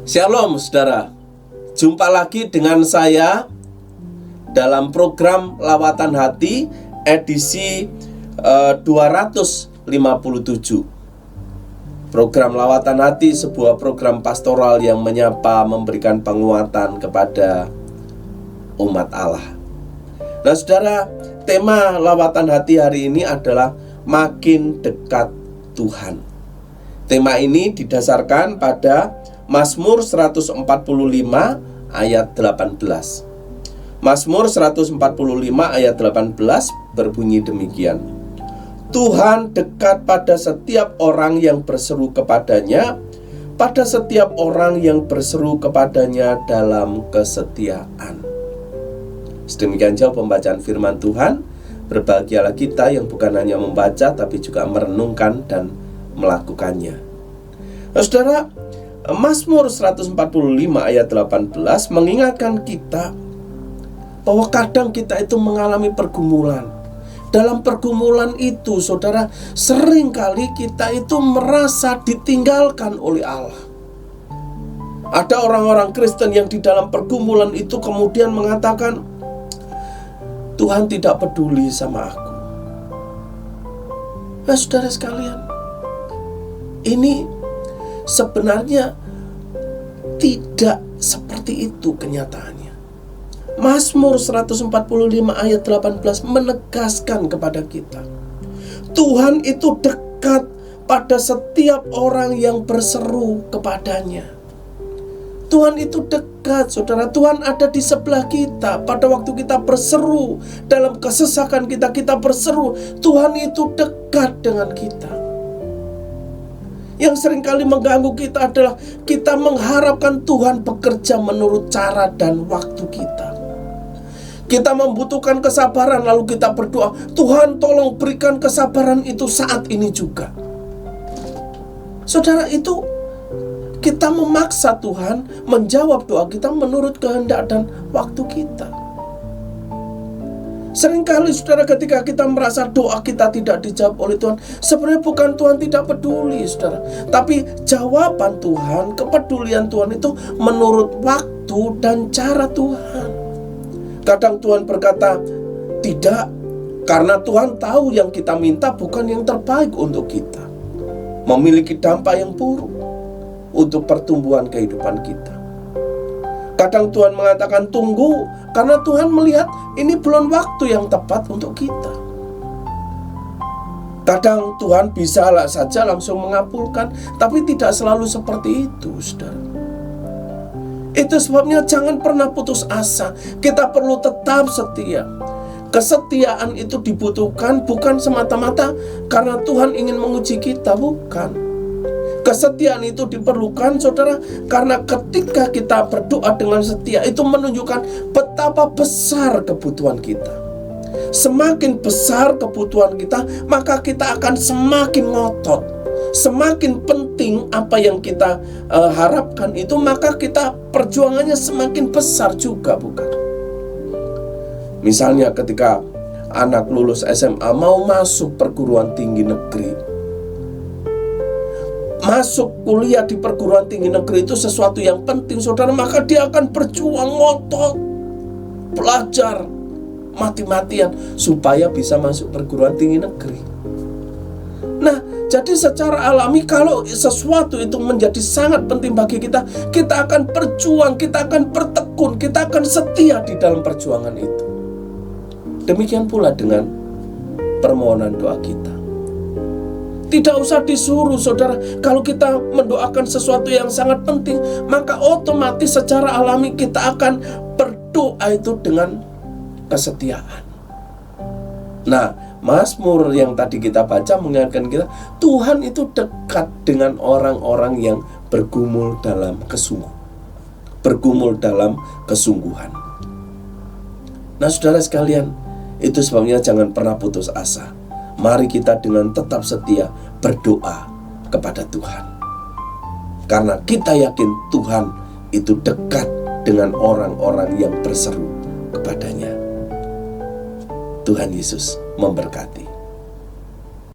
Shalom saudara, jumpa lagi dengan saya dalam program Lawatan Hati edisi 257. Program Lawatan Hati sebuah program pastoral yang menyapa, memberikan penguatan kepada umat Allah. Nah saudara, tema Lawatan Hati hari ini adalah makin dekat Tuhan. Tema ini didasarkan pada Mazmur 145 ayat 18. Mazmur 145 ayat 18 berbunyi demikian. Tuhan dekat pada setiap orang yang berseru kepadanya, pada setiap orang yang berseru kepadanya dalam kesetiaan. Sedemikian jauh pembacaan firman Tuhan. Berbahagialah kita yang bukan hanya membaca tapi juga merenungkan dan melakukannya. Nah, saudara, Mazmur 145 ayat 18 mengingatkan kita bahwa kadang kita itu mengalami pergumulan. Dalam pergumulan itu, saudara, seringkali kita itu merasa ditinggalkan oleh Allah. Ada orang-orang Kristen yang di dalam pergumulan itu kemudian mengatakan, Tuhan tidak peduli sama aku. Nah, saudara sekalian, ini sebenarnya tidak seperti itu kenyataannya. Mazmur 145 ayat 18 menegaskan kepada kita, Tuhan itu dekat pada setiap orang yang berseru kepadanya. Tuhan itu dekat, saudara. Tuhan ada di sebelah kita. Pada waktu kita berseru, dalam kesesakan kita berseru, Tuhan itu dekat dengan kita. Yang seringkali mengganggu kita adalah kita mengharapkan Tuhan bekerja menurut cara dan waktu kita. Kita membutuhkan kesabaran, lalu kita berdoa, Tuhan tolong berikan kesabaran itu saat ini juga. Saudara, itu kita memaksa Tuhan menjawab doa kita menurut kehendak dan waktu kita. Seringkali saudara, ketika kita merasa doa kita tidak dijawab oleh Tuhan, sebenarnya bukan Tuhan tidak peduli, saudara, tapi jawaban Tuhan, kepedulian Tuhan itu menurut waktu dan cara Tuhan. Kadang Tuhan berkata tidak, karena Tuhan tahu yang kita minta bukan yang terbaik untuk kita, memiliki dampak yang buruk untuk pertumbuhan kehidupan kita. Kadang Tuhan mengatakan tunggu, karena Tuhan melihat ini belum waktu yang tepat untuk kita. Kadang Tuhan bisa saja langsung mengabulkan, tapi tidak selalu seperti itu, saudara. Itu sebabnya jangan pernah putus asa. Kita perlu tetap setia. Kesetiaan itu dibutuhkan bukan semata-mata karena Tuhan ingin menguji kita, bukan. Kesetiaan itu diperlukan, saudara, karena ketika kita berdoa dengan setia, itu menunjukkan betapa besar kebutuhan kita. Semakin besar kebutuhan kita, maka kita akan semakin ngotot. Semakin penting apa yang kita harapkan itu, maka kita perjuangannya semakin besar juga, bukan? Misalnya ketika anak lulus SMA mau masuk perguruan tinggi negeri, masuk kuliah di perguruan tinggi negeri itu sesuatu yang penting, saudara, maka dia akan berjuang ngotot, belajar mati-matian supaya bisa masuk perguruan tinggi negeri. Nah, jadi secara alami kalau sesuatu itu menjadi sangat penting bagi kita, kita akan berjuang, kita akan bertekun, kita akan setia di dalam perjuangan itu. Demikian pula dengan permohonan doa kita. Tidak usah disuruh, saudara. Kalau kita mendoakan sesuatu yang sangat penting, maka otomatis secara alami kita akan berdoa itu dengan kesetiaan. Nah, Mazmur yang tadi kita baca mengingatkan kita, Tuhan itu dekat dengan orang-orang yang bergumul dalam kesungguhan. Nah, saudara sekalian, itu sebabnya jangan pernah putus asa. Mari kita dengan tetap setia berdoa kepada Tuhan. Karena kita yakin Tuhan itu dekat dengan orang-orang yang berseru kepadanya. Tuhan Yesus memberkati.